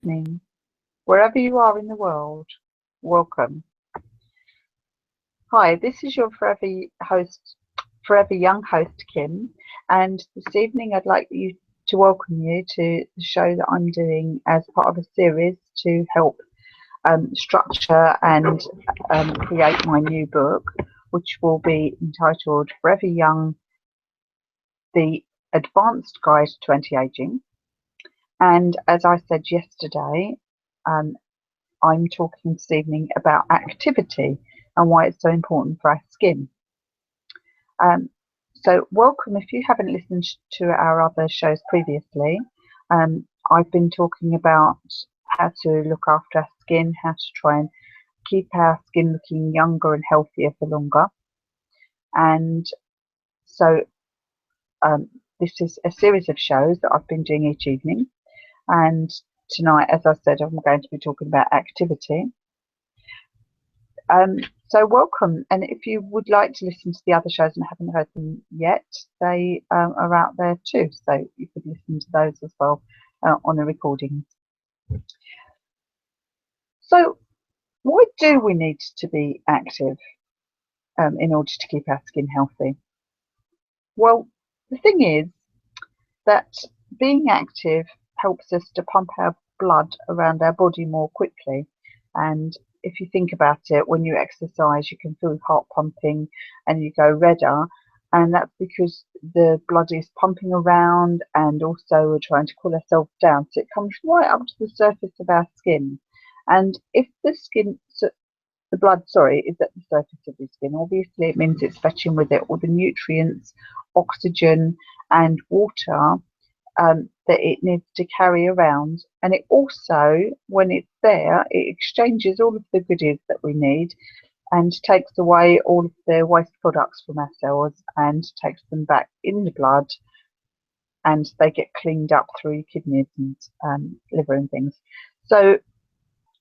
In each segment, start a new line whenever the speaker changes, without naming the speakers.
evening. Wherever you are in the world, welcome. Hi, this is your forever young host, Kim, and this evening I'd like to welcome you to the show that I'm doing as part of a series to help structure and create my new book, which will be entitled Forever Young, The Advanced Guide to Anti-Aging. And as I said yesterday, I'm talking this evening about activity and why it's so important for our skin. So welcome. If you haven't listened to our other shows previously, I've been talking about how to look after our skin, how to try and keep our skin looking younger and healthier for longer. And so this is a series of shows that I've been doing each evening. And tonight, as I said, I'm going to be talking about activity. So welcome, and if you would like to listen to the other shows and haven't heard them yet, they are out there too, so you could listen to those as well on the recordings. So why do we need to be active in order to keep our skin healthy? Well, the thing is that being active helps us to pump our blood around our body more quickly. And if you think about it, when you exercise, you can feel your heart pumping and you go redder. And that's because the blood is pumping around, and also we're trying to cool ourselves down. So it comes right up to the surface of our skin. And if the blood is at the surface of the skin, obviously it means it's fetching with it all the nutrients, oxygen and water that it needs to carry around. And it also, when it's there, it exchanges all of the goodies that we need and takes away all of the waste products from our cells and takes them back in the blood, and they get cleaned up through kidneys and liver and things. So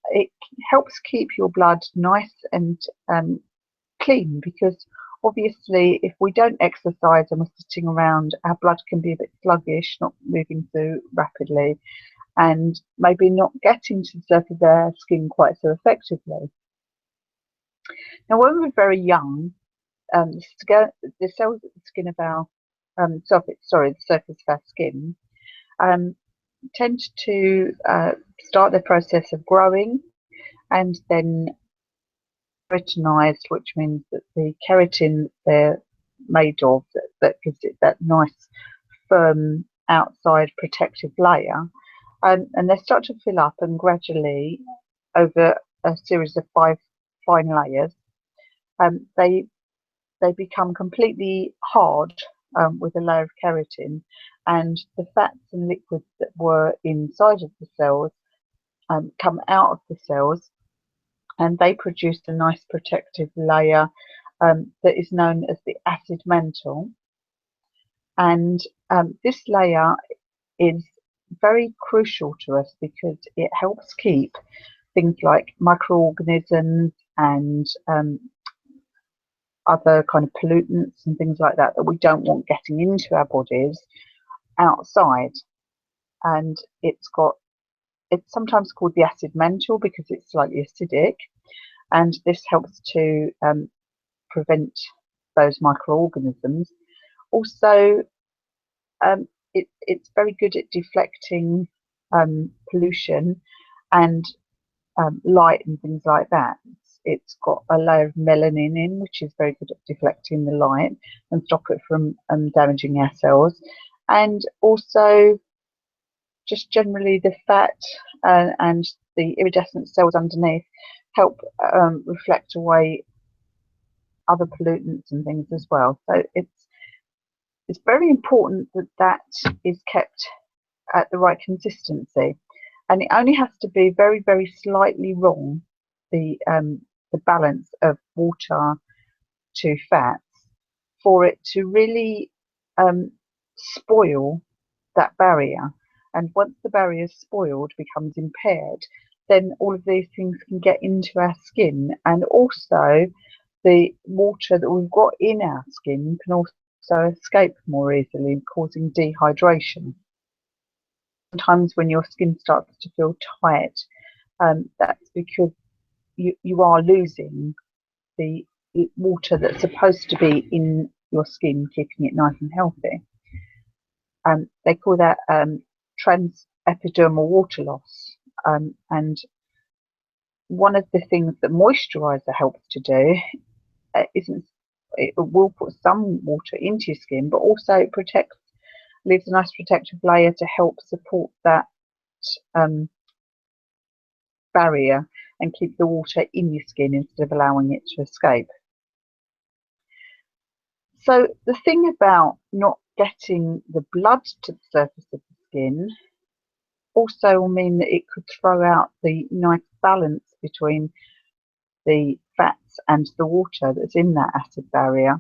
it helps keep your blood nice and clean, because obviously if we don't exercise and we're sitting around, our blood can be a bit sluggish, not moving so rapidly, and maybe not getting to the surface of our skin quite so effectively. Now, when we're very young, the cells at the skin of our the surface of our skin tend to start their process of growing and then keratinized, which means that the keratin they're made of, that gives it that nice firm outside protective layer, and they start to fill up, and gradually over a series of 5 fine layers they become completely hard with a layer of keratin, and the fats and liquids that were inside of the cells come out of the cells, and they produce a nice protective layer that is known as the acid mantle. And this layer is very crucial to us because it helps keep things like microorganisms and other kind of pollutants and things like that we don't want getting into our bodies outside. And it's sometimes called the acid mantle because it's slightly acidic, and this helps to prevent those microorganisms. Also, it's very good at deflecting pollution and light and things like that. It's got a layer of melanin in, which is very good at deflecting the light and stop it from damaging our cells. And also, just generally, the fat and the iridescent cells underneath help reflect away other pollutants and things as well. So it's very important that is kept at the right consistency, and it only has to be very, very slightly wrong, the balance of water to fats, for it to really spoil that barrier. And once the barrier is spoiled, becomes impaired, then all of these things can get into our skin, and also the water that we've got in our skin can also escape more easily, causing dehydration. sometimes when your skin starts to feel tight, that's because you are losing the water that's supposed to be in your skin, keeping it nice and healthy. They call that transepidermal water loss. And one of the things that moisturizer helps to do isn't it will put some water into your skin, but also it leaves a nice protective layer to help support that barrier and keep the water in your skin instead of allowing it to escape. So the thing about not getting the blood to the surface of the skin also will mean that it could throw out the nice balance between the fats and the water that's in that acid barrier,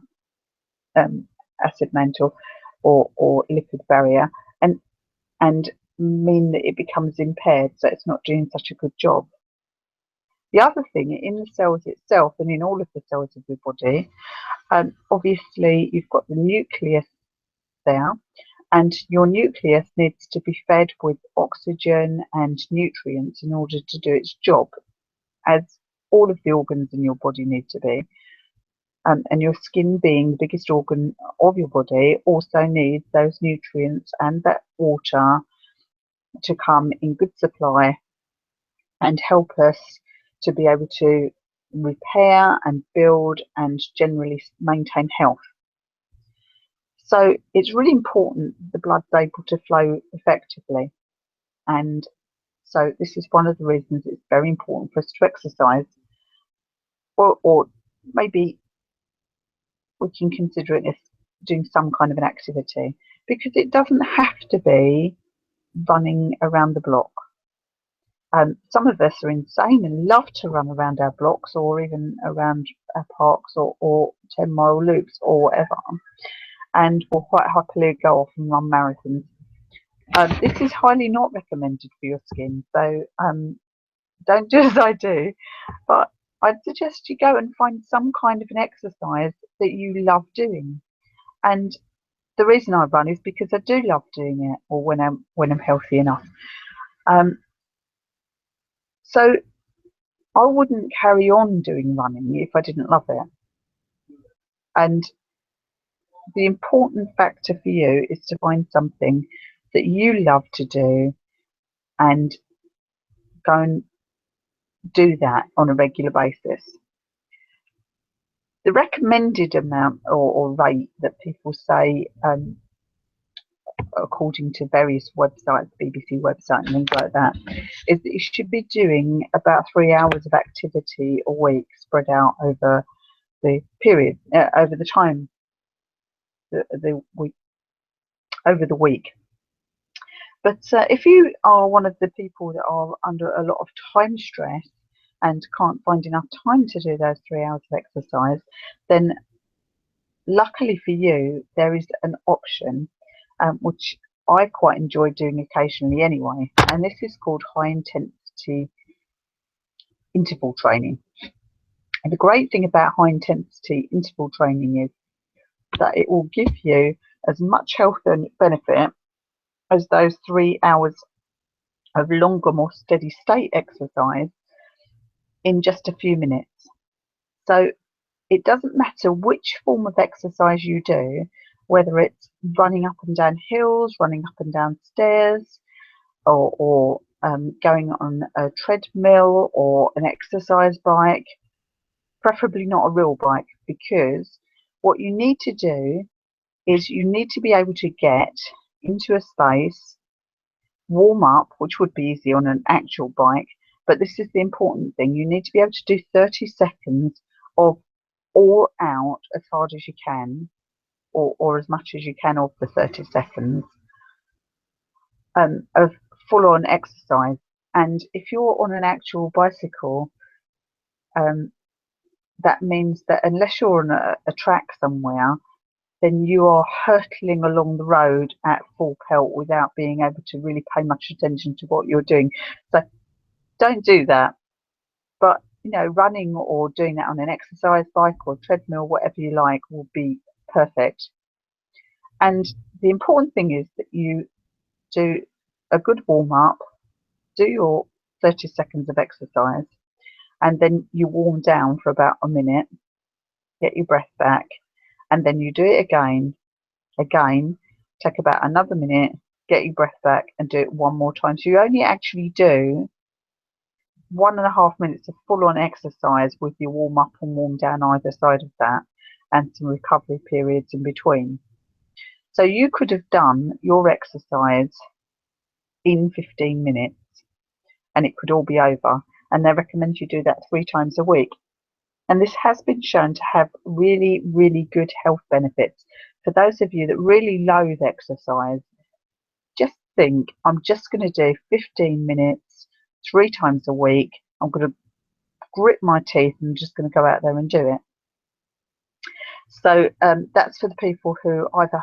acid mantle or lipid barrier, and mean that it becomes impaired, so it's not doing such a good job. The other thing, in the cells itself and in all of the cells of your body, obviously you've got the nucleus there, and your nucleus needs to be fed with oxygen and nutrients in order to do its job, as all of the organs in your body need to be. And your skin, being the biggest organ of your body, also needs those nutrients and that water to come in good supply and help us to be able to repair and build and generally maintain health. So it's really important the blood's able to flow effectively. And so this is one of the reasons it's very important for us to exercise, or maybe we can consider it as doing some kind of an activity, because it doesn't have to be running around the block. Some of us are insane and love to run around our blocks or even around our parks or 10-mile loops or whatever, and will quite happily go off and run marathons. This is highly not recommended for your skin, so don't do as I do, but I'd suggest you go and find some kind of an exercise that you love doing. And the reason I run is because I do love doing it, or when I'm healthy enough. So I wouldn't carry on doing running if I didn't love it. And the important factor for you is to find something that you love to do and go and do that on a regular basis. The recommended amount or rate that people say, according to various websites, BBC website and things like that, is that you should be doing about 3 hours of activity a week, spread out over the period, over the time, the week, over the week. But if you are one of the people that are under a lot of time stress and can't find enough time to do those 3 hours of exercise, then luckily for you, there is an option which I quite enjoy doing occasionally anyway, and this is called high intensity interval training. And the great thing about high intensity interval training is that it will give you as much health and benefit as those 3 hours of longer, more steady state exercise in just a few minutes. So it doesn't matter which form of exercise you do, whether it's running up and down hills, running up and down stairs, or going on a treadmill or an exercise bike, preferably not a real bike, because what you need to do is you need to be able to get into a space, warm up, which would be easy on an actual bike, but this is the important thing. You need to be able to do 30 seconds of all out as hard as you can, or as much as you can of the 30 seconds of full-on exercise. And if you're on an actual bicycle, that means that unless you're on a track somewhere, then you are hurtling along the road at full pelt without being able to really pay much attention to what you're doing. So don't do that. But running or doing that on an exercise bike or treadmill, whatever you like, will be perfect. And the important thing is that you do a good warm up, do your 30 seconds of exercise, and then you warm down for about a minute, get your breath back, and then you do it again, take about another minute, get your breath back, and do it one more time. So you only actually do 1.5 minutes of full on exercise with your warm up and warm down either side of that, and some recovery periods in between. So you could have done your exercise in 15 minutes and it could all be over. And they recommend you do that 3 times a week. And this has been shown to have really, really good health benefits. For those of you that really loathe exercise, just think, I'm just going to do 15 minutes 3 times a week. I'm going to grit my teeth and I'm just going to go out there and do it. So that's for the people who either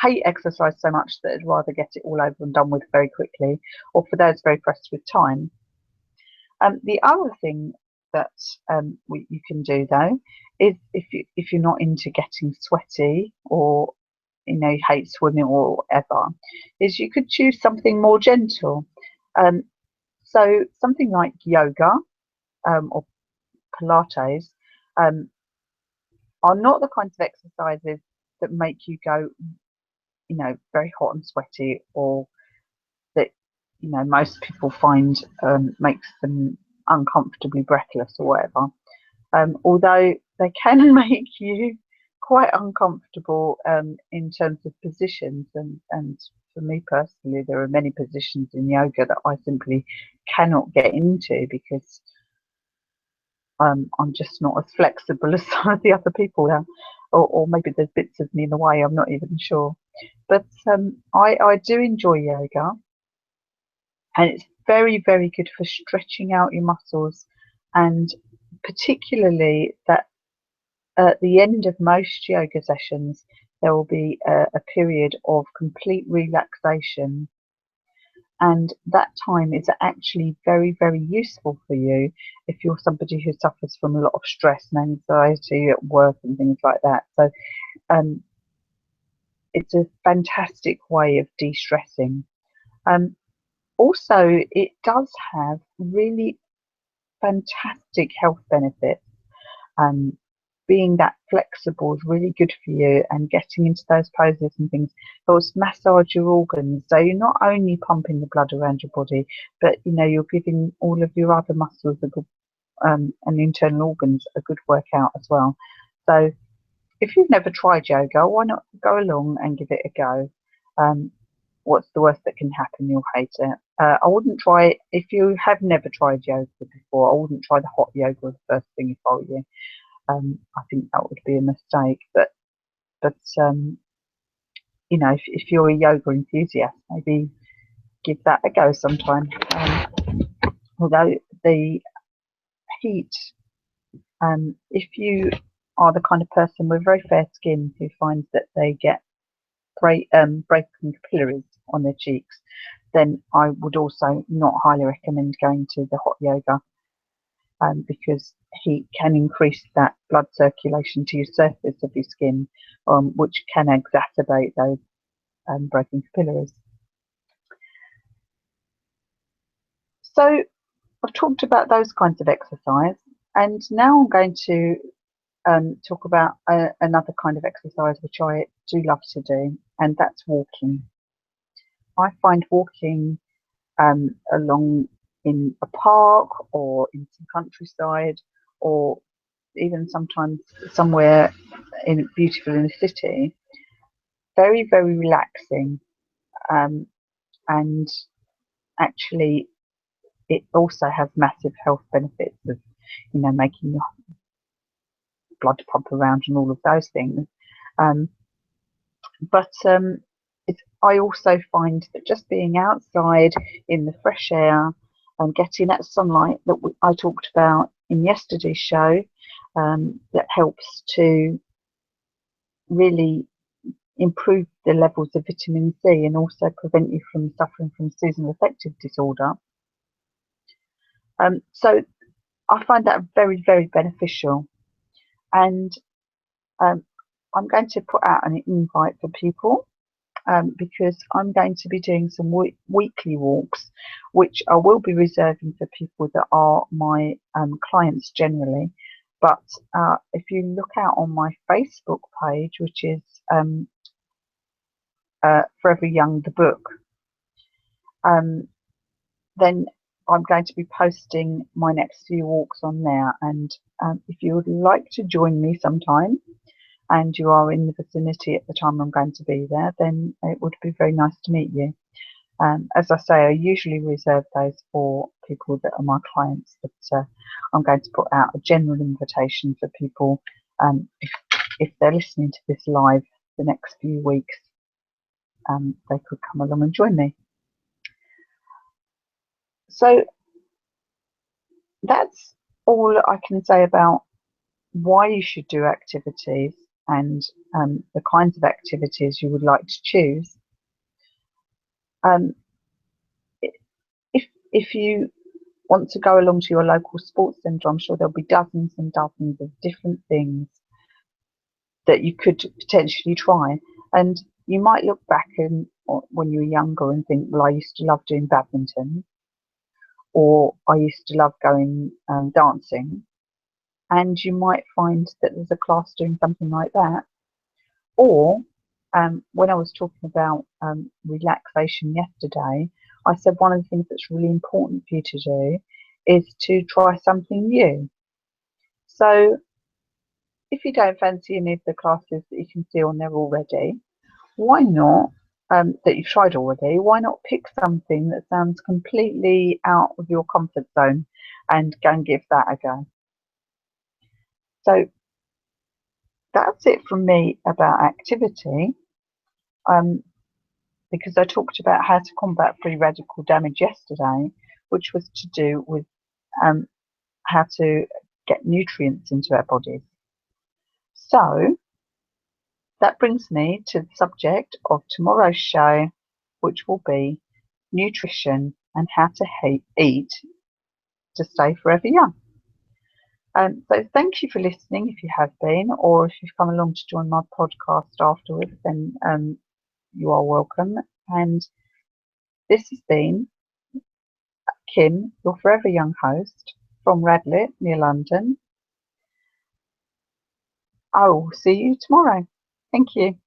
hate exercise so much that they'd rather get it all over and done with very quickly, or for those very pressed with time. The other thing that you can do though is if you're not into getting sweaty, or you hate swimming or whatever, is you could choose something more gentle. So something like yoga or Pilates are not the kinds of exercises that make you go very hot and sweaty, or that most people find makes them uncomfortably breathless or whatever. Although they can make you quite uncomfortable in terms of positions, and for me personally, there are many positions in yoga that I simply cannot get into because I'm just not as flexible as some of the other people are, or maybe there's bits of me in the way, I'm not even sure. But I do enjoy yoga, and it's very, very good for stretching out your muscles, and particularly that at the end of most yoga sessions there will be a period of complete relaxation, and that time is actually very, very useful for you if you're somebody who suffers from a lot of stress and anxiety at work and things like that. So it's a fantastic way of de-stressing. Also, it does have really fantastic health benefits. Being that flexible is really good for you, and getting into those poses and things helps massage your organs. So you're not only pumping the blood around your body, but you're giving all of your other muscles and internal organs a good workout as well. So if you've never tried yoga, why not go along and give it a go? What's the worst that can happen? You'll hate it. I wouldn't try it if you have never tried yoga before. I wouldn't try the hot yoga the first thing if I were you. I think that would be a mistake. But if you're a yoga enthusiast, maybe give that a go sometime. Although the heat, if you are the kind of person with very fair skin who finds that they get breaking capillaries on their cheeks, then I would also not highly recommend going to the hot yoga, because heat can increase that blood circulation to your surface of your skin, which can exacerbate those breaking capillaries. So I've talked about those kinds of exercise, and now I'm going to talk about another kind of exercise which I do love to do, and that's walking. I find walking along in a park or in some countryside, or even sometimes somewhere beautiful in the city, very, very relaxing, and actually it also has massive health benefits of making your blood pump around and all of those things. But I also find that just being outside in the fresh air and getting that sunlight that I talked about in yesterday's show, that helps to really improve the levels of vitamin C and also prevent you from suffering from seasonal affective disorder. So I find that very, very beneficial. And I'm going to put out an invite for people because I'm going to be doing some weekly walks, which I will be reserving for people that are my clients generally. But if you look out on my Facebook page, which is Forever Young, the book, then I'm going to be posting my next few walks on there. And if you would like to join me sometime and you are in the vicinity at the time I'm going to be there, then it would be very nice to meet you. As I say, I usually reserve those for people that are my clients, but I'm going to put out a general invitation for people if they're listening to this live the next few weeks, they could come along and join me. So that's all I can say about why you should do activities and the kinds of activities you would like to choose. If you want to go along to your local sports centre, I'm sure there'll be dozens and dozens of different things that you could potentially try. And you might look back when you were younger and think, well, I used to love doing badminton, or I used to love going dancing. And you might find that there's a class doing something like that. Or when I was talking about relaxation yesterday, I said one of the things that's really important for you to do is to try something new. So if you don't fancy any of the classes that you can see on there already, why not, that you've tried already, why not pick something that sounds completely out of your comfort zone and go and give that a go. So that's it from me about activity. Because I talked about how to combat free radical damage yesterday, which was to do with how to get nutrients into our bodies. So that brings me to the subject of tomorrow's show, which will be nutrition and how to eat to stay forever young. So thank you for listening if you have been, or if you've come along to join my podcast afterwards, then you are welcome. And this has been Kim, your forever young host from Radlett near London. I will see you tomorrow. Thank you.